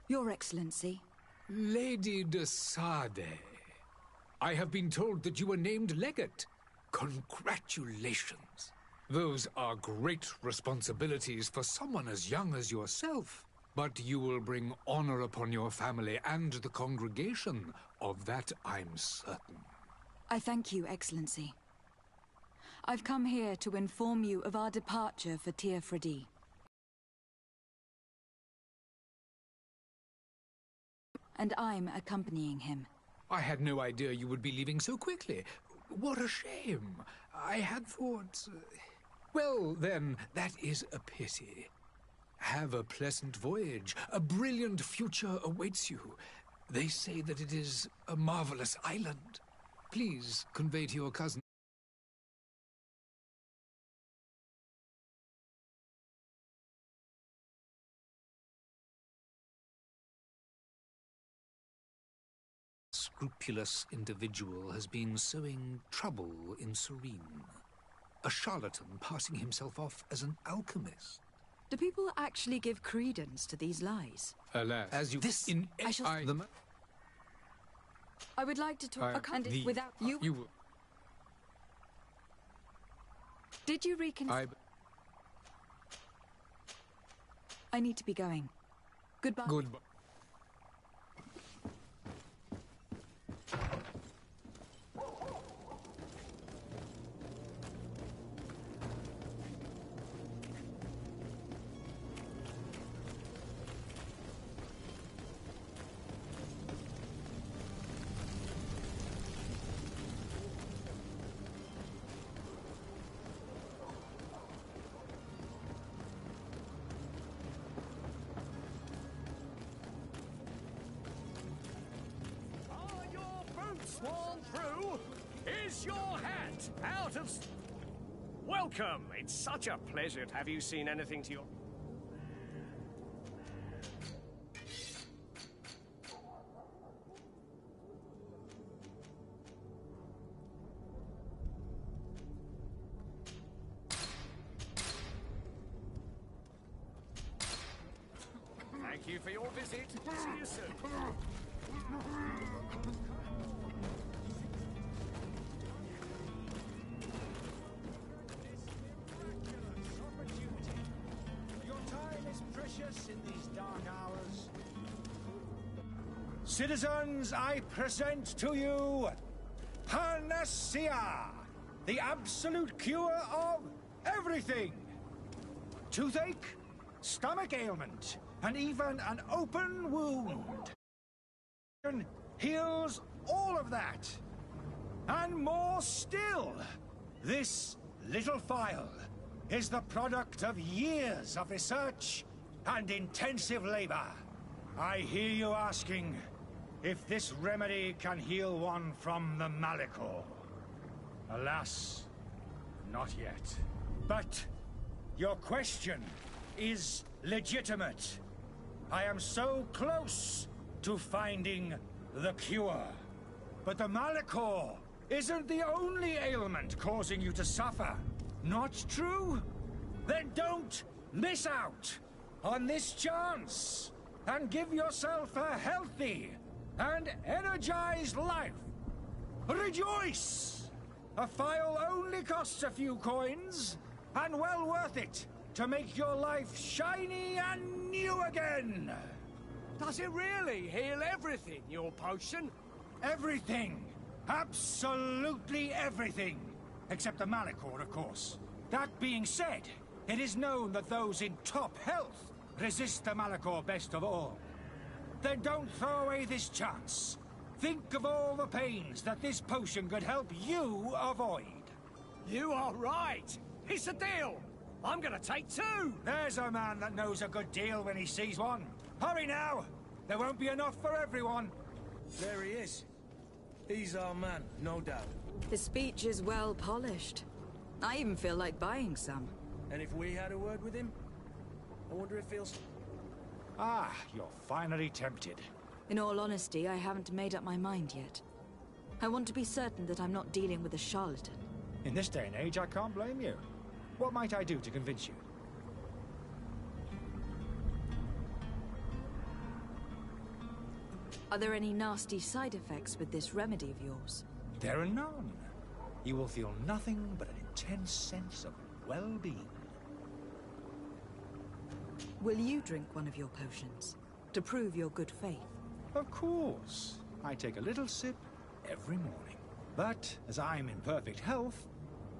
Your Excellency. Lady de Sade, I have been told that you were named legate. Congratulations. Those are great responsibilities for someone as young as yourself. But you will bring honor upon your family and the congregation. Of that I'm certain. I thank you, Excellency. I've come here to inform you of our departure for Teer Fradee. And I'm accompanying him. I had no idea you would be leaving so quickly. What a shame. I had thought... Well, then, that is a pity. Have a pleasant voyage. A brilliant future awaits you. They say that it is a marvelous island. Please convey to your cousin. Scrupulous individual has been sowing trouble in Serene. A charlatan passing himself off as an alchemist. Do people actually give credence to these lies? Alas, as you... This... I shall... I would like to talk... without... You... Did you reconsider... I need to be going. Goodbye. Goodbye. Sworn through? Is your hat out of... Welcome! It's such a pleasure to have you seen anything to your... Thank you for your visit. See you soon. In these dark hours. Citizens, I present to you Panacea, the absolute cure of everything. Toothache, stomach ailment, and even an open wound. Heals all of that. And more still. This little phial is the product of years of research and intensive labor. I hear you asking if this remedy can heal one from the Malichor. Alas, not yet. But your question is legitimate. I am so close to finding the cure. But the Malichor isn't the only ailment causing you to suffer. Not true? Then don't miss out on this chance, and give yourself a healthy and energized life. Rejoice! A phial only costs a few coins, and well worth it to make your life shiny and new again. Does it really heal everything, your potion? Everything. Absolutely everything. Except the Malichor, of course. That being said, it is known that those in top health resist the Malichor best of all. Then don't throw away this chance. Think of all the pains that this potion could help you avoid. You are right. It's a deal. I'm gonna take two. There's a man that knows a good deal when he sees one. Hurry now. There won't be enough for everyone. There he is. He's our man, no doubt. The speech is well polished. I even feel like buying some. And if we had a word with him? I wonder if he'll... Ah, you're finally tempted. In all honesty, I haven't made up my mind yet. I want to be certain that I'm not dealing with a charlatan. In this day and age, I can't blame you. What might I do to convince you? Are there any nasty side effects with this remedy of yours? There are none. You will feel nothing but an intense sense of well-being. Will you drink one of your potions to prove your good faith? Of course. I take a little sip every morning. But as I'm in perfect health,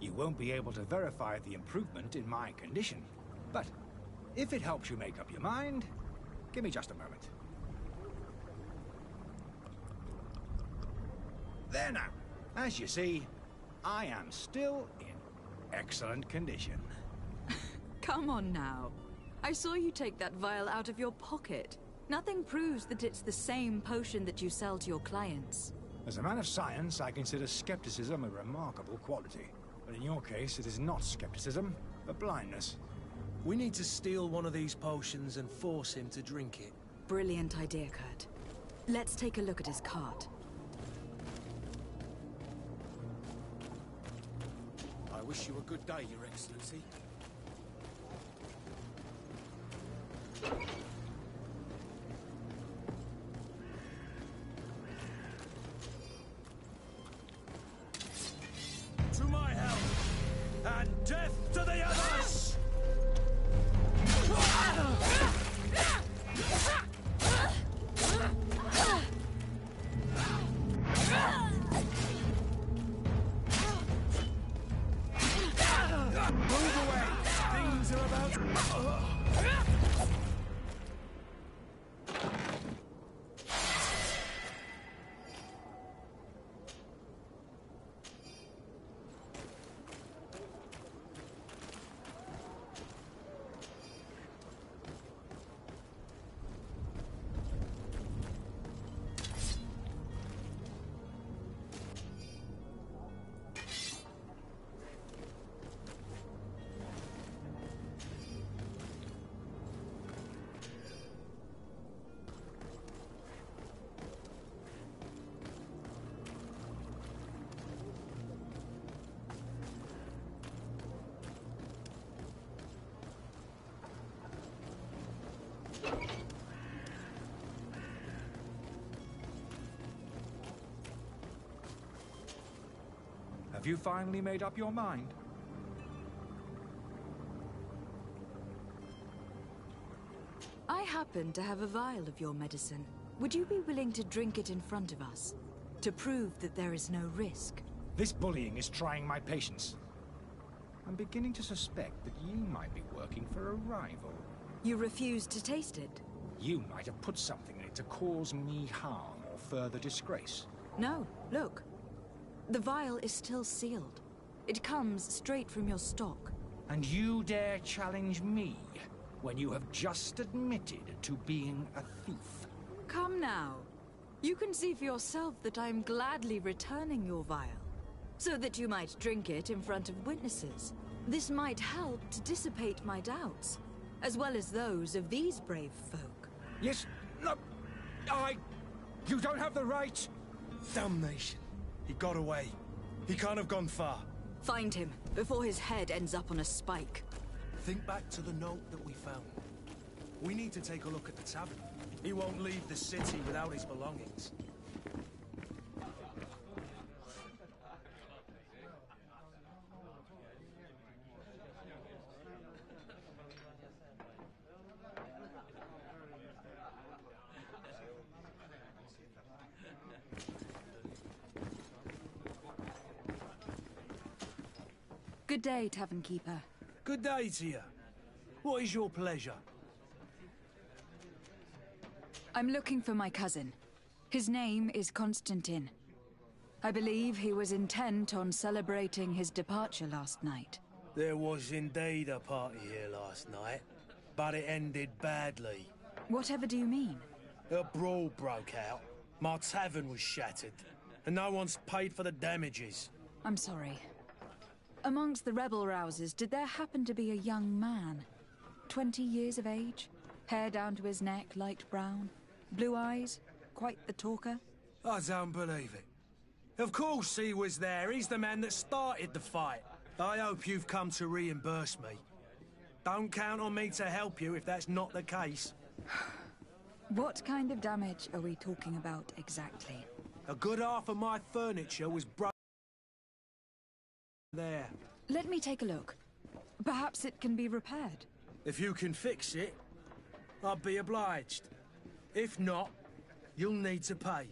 you won't be able to verify the improvement in my condition. But if it helps you make up your mind, give me just a moment. There now. As you see, I am still in excellent condition. Come on now. I saw you take that vial out of your pocket. Nothing proves that it's the same potion that you sell to your clients. As a man of science, I consider skepticism a remarkable quality. But in your case, it is not skepticism, but blindness. We need to steal one of these potions and force him to drink it. Brilliant idea, Kurt. Let's take a look at his cart. I wish you a good day, Your Excellency. To my help, and death to the others! Move away! Things are about to... Have you finally made up your mind? I happen to have a vial of your medicine. Would you be willing to drink it in front of us? To prove that there is no risk? This bullying is trying my patience. I'm beginning to suspect that you might be working for a rival. You refuse to taste it? You might have put something in it to cause me harm or further disgrace. No, look. The vial is still sealed. It comes straight from your stock. And you dare challenge me when you have just admitted to being a thief? Come now. You can see for yourself that I'm gladly returning your vial, so that you might drink it in front of witnesses. This might help to dissipate my doubts, as well as those of these brave folk. Yes, no, you don't have the right. Damnation. He got away. He can't have gone far. Find him, before his head ends up on a spike. Think back to the note that we found. We need to take a look at the tavern. He won't leave the city without his belongings. Good day, Tavern Keeper. Good day to you. What is your pleasure? I'm looking for my cousin. His name is Constantin. I believe he was intent on celebrating his departure last night. There was indeed a party here last night, but it ended badly. Whatever do you mean? A brawl broke out. My tavern was shattered, and no one's paid for the damages. I'm sorry. Amongst the rebel rousers, did there happen to be a young man? 20 years of age? Hair down to his neck, light brown? Blue eyes? Quite the talker? I don't believe it. Of course he was there. He's the man that started the fight. I hope you've come to reimburse me. Don't count on me to help you if that's not the case. What kind of damage are we talking about exactly? A good half of my furniture was broken there. Let me take a look. Perhaps it can be repaired. If you can fix it, I'd be obliged. If not, you'll need to pay.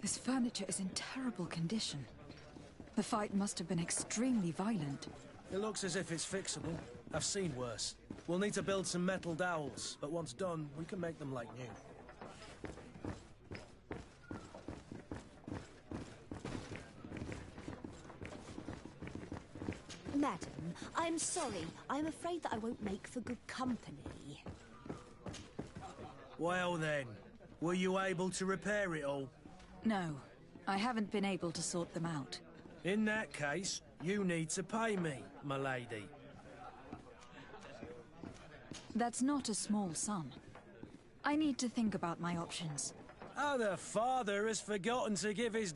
This furniture is in terrible condition. The fight must have been extremely violent. It looks as if it's fixable. I've seen worse. We'll need to build some metal dowels, but once done, we can make them like new. Madam, I'm sorry. I'm afraid that I won't make for good company. Well then, were you able to repair it all? No, I haven't been able to sort them out. In that case, you need to pay me, my lady. That's not a small sum. I need to think about my options. Oh, the father has forgotten to give his...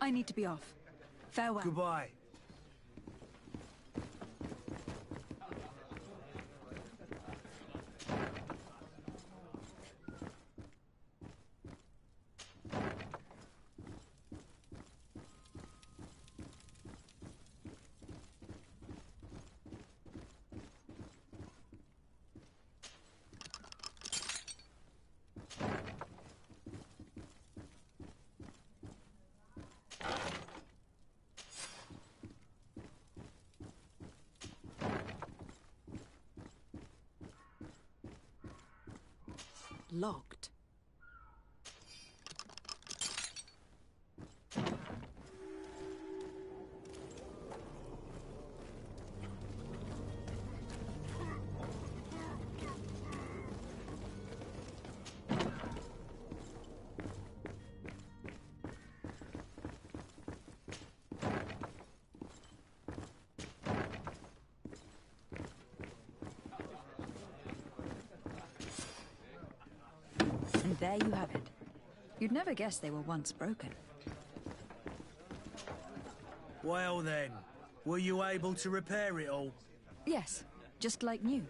I need to be off. Farewell. Goodbye. Locked. And there you have it. You'd never guess they were once broken. Well then, were you able to repair it all? Yes, just like new.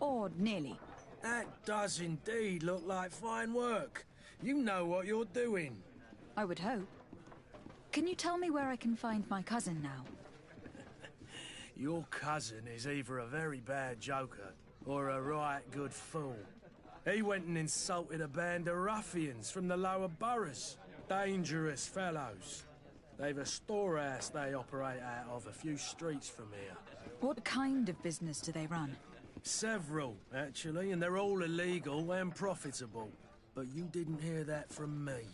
Or nearly. That does indeed look like fine work. You know what you're doing. I would hope. Can you tell me where I can find my cousin now? Your cousin is either a very bad joker or a right good fool. He went and insulted a band of ruffians from the lower boroughs. Dangerous fellows. They've a storehouse they operate out of a few streets from here. What kind of business do they run? Several, actually, and they're all illegal and profitable. But you didn't hear that from me.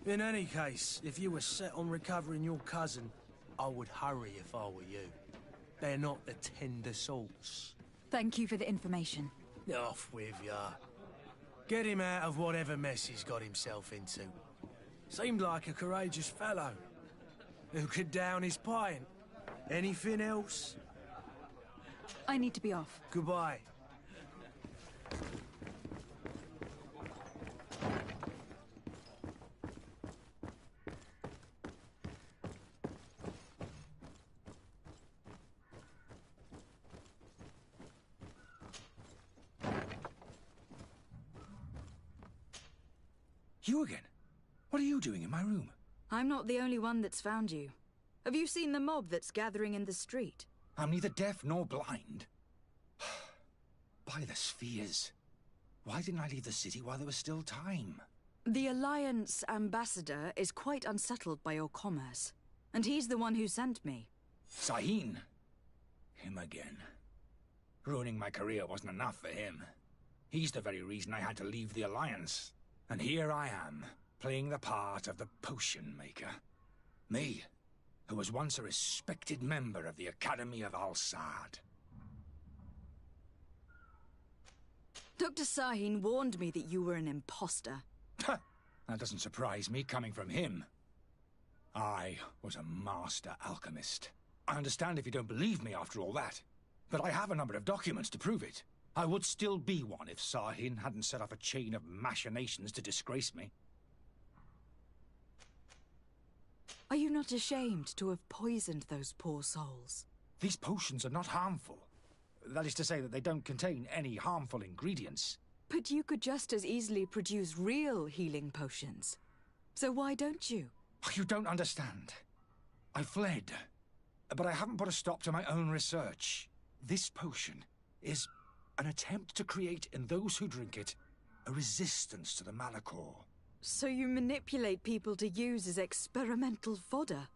In any case, if you were set on recovering your cousin, I would hurry if I were you. They're not the tender salts. Thank you for the information. Off with ya. Get him out of whatever mess he's got himself into. Seemed like a courageous fellow. Who could down his pint? Anything else? I need to be off. Goodbye. You again? What are you doing in my room? I'm not the only one that's found you. Have you seen the mob that's gathering in the street? I'm neither deaf nor blind. By the spheres. Why didn't I leave the city while there was still time? The Alliance ambassador is quite unsettled by your commerce. And he's the one who sent me. Sahin. Him again. Ruining my career wasn't enough for him. He's the very reason I had to leave the Alliance. And here I am, playing the part of the potion maker. Me, who was once a respected member of the Academy of Al-Saad. Dr. Sahin warned me that you were an imposter. That doesn't surprise me, coming from him. I was a master alchemist. I understand if you don't believe me after all that, but I have a number of documents to prove it. I would still be one if Sahin hadn't set off a chain of machinations to disgrace me. Are you not ashamed to have poisoned those poor souls? These potions are not harmful. That is to say that they don't contain any harmful ingredients. But you could just as easily produce real healing potions. So why don't you? You don't understand. I fled, but I haven't put a stop to my own research. This potion is an attempt to create in those who drink it a resistance to the Malachor. So you manipulate people to use as experimental fodder?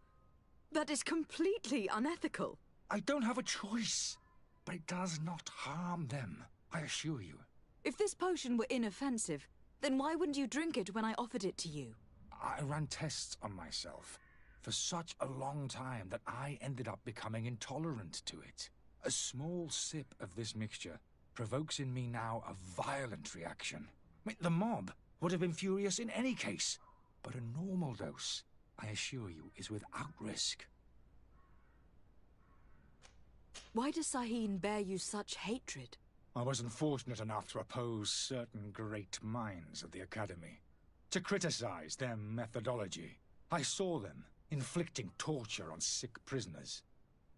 That is completely unethical. I don't have a choice, but it does not harm them, I assure you. If this potion were inoffensive, then why wouldn't you drink it when I offered it to you? I ran tests on myself for such a long time that I ended up becoming intolerant to it. A small sip of this mixture provokes in me now a violent reaction. I mean, the mob would have been furious in any case, but a normal dose, I assure you, is without risk. Why does Sahin bear you such hatred? I wasn't fortunate enough to oppose certain great minds of the Academy, to criticize their methodology. I saw them inflicting torture on sick prisoners,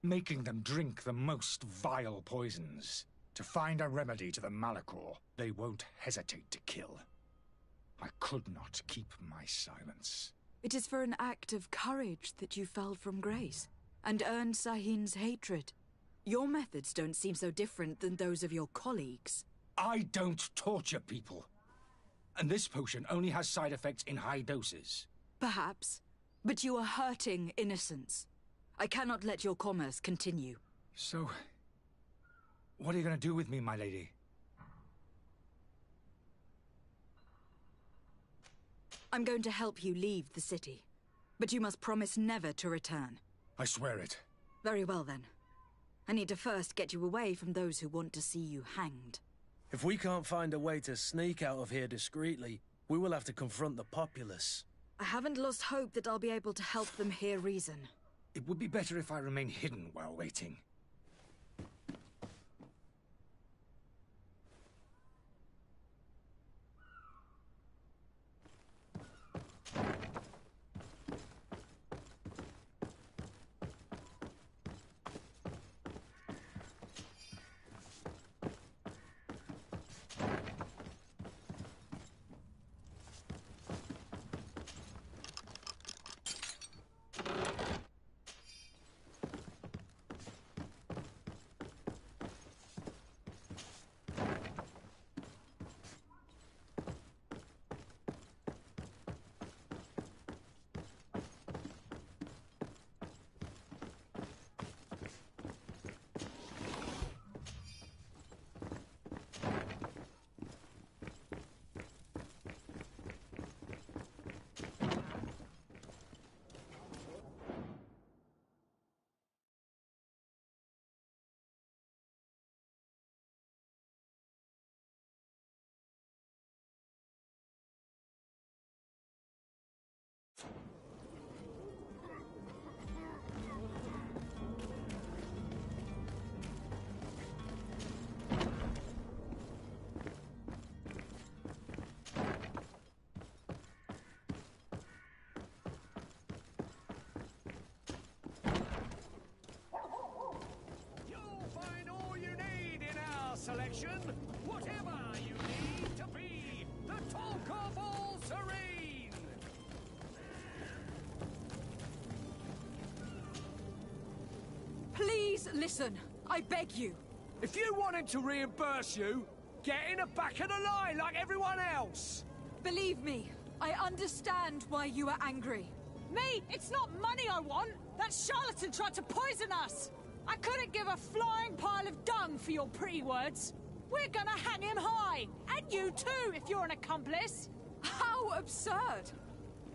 making them drink the most vile poisons. To find a remedy to the Malachor, they won't hesitate to kill. I could not keep my silence. It is for an act of courage that you fell from grace, and earned Sahin's hatred. Your methods don't seem so different than those of your colleagues. I don't torture people. And this potion only has side effects in high doses. Perhaps, but you are hurting innocents. I cannot let your commerce continue. So, what are you going to do with me, my lady? I'm going to help you leave the city, but you must promise never to return. I swear it. Very well, then. I need to first get you away from those who want to see you hanged. If we can't find a way to sneak out of here discreetly, we will have to confront the populace. I haven't lost hope that I'll be able to help them hear reason. It would be better if I remain hidden while waiting. selection, whatever you need to be the talk of all Serene. Please listen, I beg you. If you want him to reimburse you, get in the back of the line like everyone else. Believe me, I understand why you are angry. Me? It's not money I want! That charlatan tried to poison us! I couldn't give a flying pile of dung for your pretty words. We're gonna hang him high! And you too, if you're an accomplice! How absurd!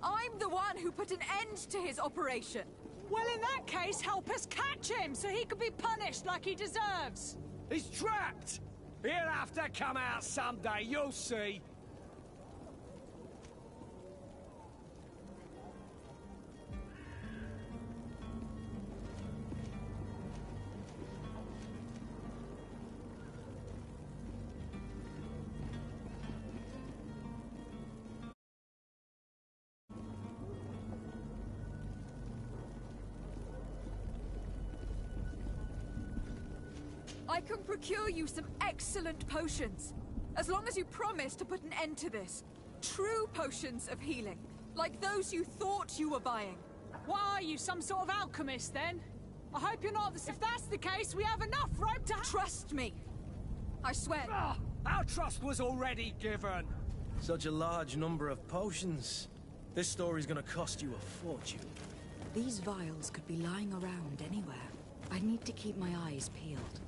I'm the one who put an end to his operation. Well, in that case, help us catch him so he can be punished like he deserves. He's trapped! He'll have to come out someday, you'll see. I can procure you some excellent potions. As long as you promise to put an end to this. True potions of healing. Like those you thought you were buying. What are you, some sort of alchemist then? I hope you're not the... If that's the case, we have enough rope to... Trust me. I swear. Ah, our trust was already given. Such a large number of potions. This story's gonna cost you a fortune. These vials could be lying around anywhere. I need to keep my eyes peeled.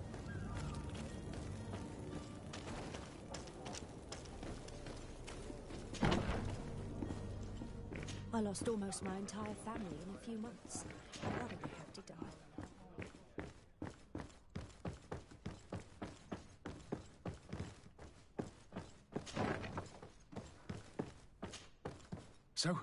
I lost almost my entire family in a few months. That'll be hefty, darling. So,